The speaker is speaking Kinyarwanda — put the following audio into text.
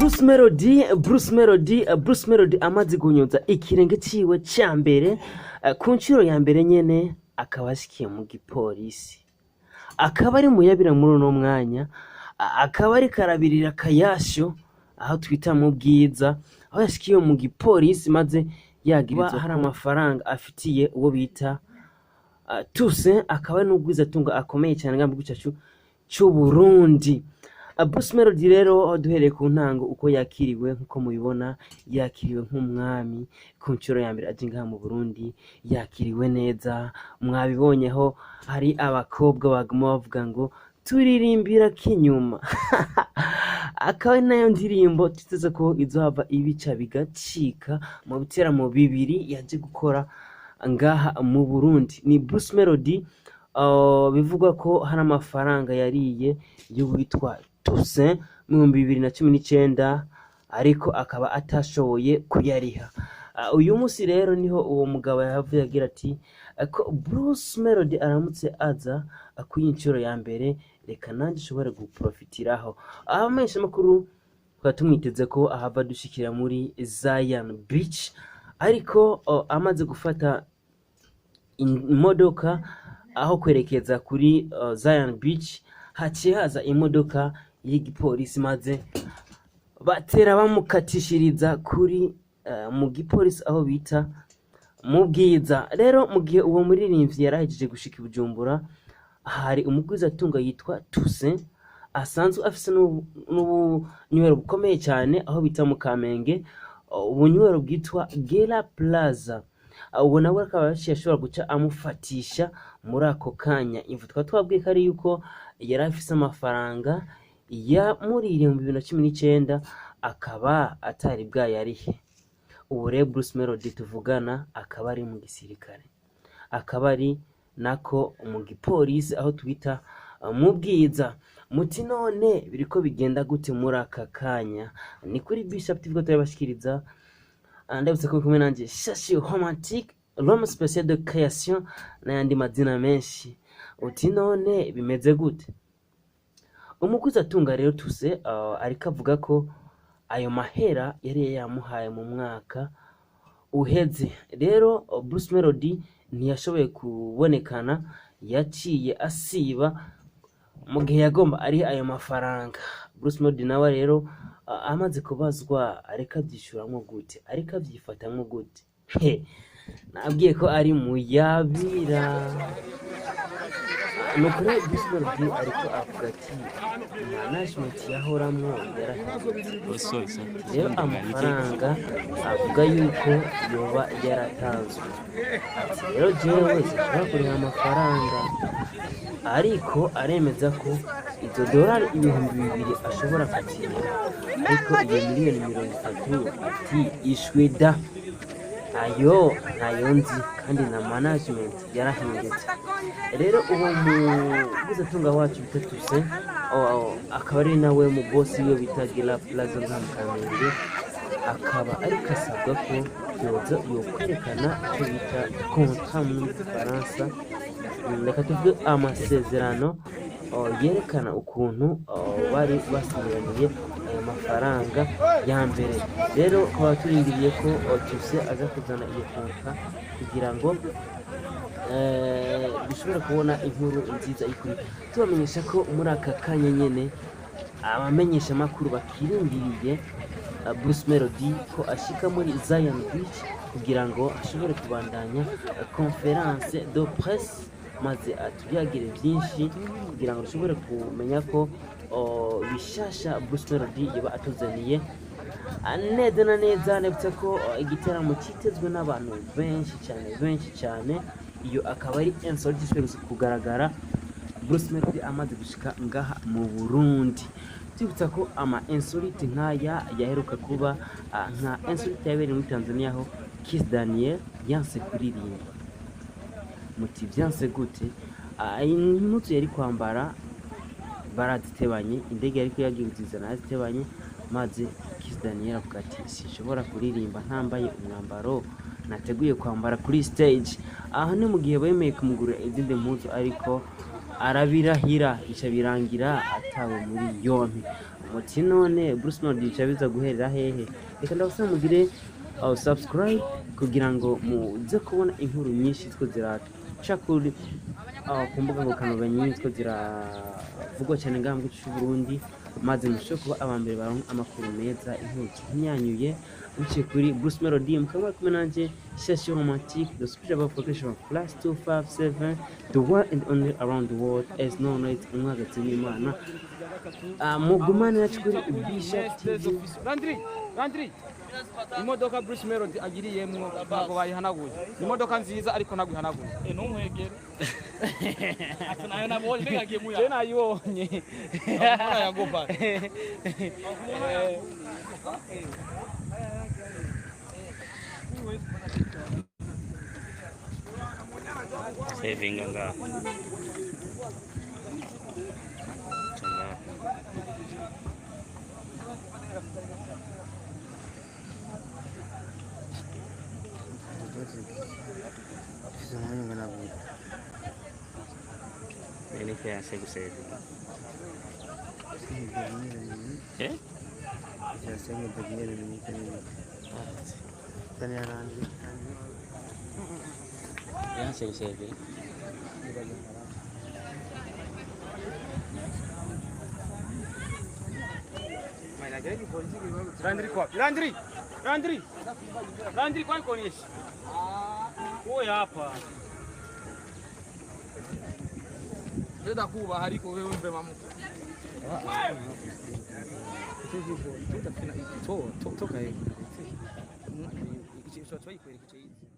Bruce Melody amaze gunyuza ikirenge ciwe ca mbere ku nshuro ya mbere nyene akaba ashikiye mu gipolisi, akaba ari muyabira muri uno mwanya, akaba ariko arabirira akayasho aho twita mu bwiza, aho yashikiye mu gipolisi maze yagirizwa hari amafaranga afitiye uwo bita Toussaint, akaba ari n'umugwizatunga akomeye cane ngaha mu gihugu cacu c'Uburundi. Bruce Melody rero duhereye ku ntango uko yakiriwe nkuko mubibona, yakiriwe nk'umwami ku nshuro ya mbere aje ngaha mu Burundi, yakiriwe neza, mwabibonyeho hari abakobwa baguma bavuga ngo turirimbira k'inyuma akaba ari nayo ndirimbo twiteze ko izohava ibica bigacika mu biteramo bibiri yaje gukora ngaha mu Burundi. Ni Bruce Melody bivugwa ko hari amafaranga yariye y'uwitwa Toussaint mu 2019 ariko akaba atashoboye kuyariha. Uyu musi rero niho uwo mugabo yavuye agira ati ko Bruce Melody aramutse aza kuyincuro ya mbere reka nanje ushobore guprofitiraho. Abamenyesha makuru tukaba tumwiteze ko ahava dushikira muri Zion Beach, ariko amaze gufata imodoka aho kwerekeza kuri Zion Beach haciye haza imodoka y'igipolisi maze batera bamukatishiriza kuri mu gipolisi aho bita mu bwiza. Rero mu gihe uwo muririmbyi yarahejeje gushika i Bujumbura, hari umugwizatunga yitwa Toussaint asanzwe afise n'ubunywero bukomeye cyane aho bita mu Kamenge, ubunywero bwitwa Gela Plaza. Ubu nawe akaba yashobora guca amufatisha muri ako kanya. Imvu twaba twabwiye ko ari yuko yari afise amafaranga yamuriye mu 2019 akaba atari bwayarihe. Ubu rero Bruce Melody tuvugana akaba ari mu gisirikare, akaba ari nako mu gipolisi aho twita mu bwiza. Muti none biriko bigenda gute muri aka kanya? Ni kuri Bishop TV turabashikiriza, ndabutse ko kumwe nanje Shashi Romantique, l'homme spécial de création n'ayandi mazina menshi. Uti none bimeze gute? Umugwizatunga rero Toussaint ariko avuga ko ayo mahera yari yamuhaye mu mwaka uheze. Rero Bruce Melody ntiyashoboye kubonekana, yaciye asiba mu gihe yagomba ari ayo mafaranga. Bruce Melody nawe rero amaze kubazwa ariko avyishuramwo gute, ariko avyifatamwo gute? Nabwiye ko ari muyabira. Nukuri Bruce Melody ariko avuga ati management yahoramwo yarahindutse. Rero amafaranga avuga yuko yoba yaratanzwe. Ati rero jewe sinshobora kuriha amafaranga, ariko aremeza ko izo dolari 2,000 ashobora kutira, ariko iyo miliyoni 30 ati ishwida ayo ntayo nzi kandi na management yarahindutse. Rero uwo mugwizatunga wacu bita Toussaint akaba ari nawe mu boss wiwe bita Gela Plaza mu Kamenge, akaba ariko asabwa ko yoza yokwerekana icyo bita contrat mu Faransa, reka tuvuge amasezerano yerekana ukuntu bari basinyiraniye ayo mafaranga ya mbere. Rero tukaba turindiriye ko Toussaint aza kuzana iyo contrat kugira ngo dushobora kubona inkuru nziza ikuri. Tubamenyesha ko muri aka kanya nyene abamenyesha makuru bakirindiriye Bruce Melody ko ashika muri Zion Beach kugira ngo ashobore kubandanya conference de presse maze atuyagire byinshi kugira ngo dushobore kumenya ko bishasha Bruce Melody yoba atuzaniye neza na neza. Nebutse ko igiteramo kitezwe n'abantu benshi cyane. Iyo akaba ari insolite ishobora kugaragara Bruce Melody amaze gushika ngaha mu Burundi. Tubutsa ko ama insolite nkaya yaheruka kuba nka insolite yabereye muri Tanzania aho Kiss Daniel yanse kuririmba. Muti byanse gute? Impuzu yari kwambara barazitebanye, indege yariko yagiye nazitebanye, maze Kiss Daniel avuga ati sinshobora kuririmba ntambaye umwambaro nateguye kwambara kuri stage. Aho ni mu gihe bemeye kumugura izindi mpuzu, ariko arabirahira ica birangira atawe muri yompi. muti none Bruce Melody bica biza guherera hehe? Reka ndabasaba mugire subscribe kugira ngo muze kubona inkuru nyinshi ziko ziraca kuri ku mbuga ngurukanabumenyi ziko ziravugwa cyane ngaha mu gihugu cy'u Burundi, maze mushobore kuba abambere baronka amakuru meza, inkuru zihinyanyuye biciye kuri Bruce Melody. Mukaba kumwe nanje Session Romantique, the special application of +257, the one and only around the world as known as umwagazi w'Imana. Mugumane nacu kuri Bishop TV. Landry imodoka Bruce Melody agiriyemwo ntabwo bayihanaguye, imodoka nziza ariko ntabwo ihanaguye. Ntumwegere ati nayo nabonye ntigagiye muya Je nayibonye amara yagoba saving nga ini kaya saya saving eh Saya mau begini ini kan ya nanti yang saya saving Landry kwani kuonyesha oya hapa Nenda kuba hariko wewe mbe mamu toka hivi. Ichi sio twai kweli kicho hizi.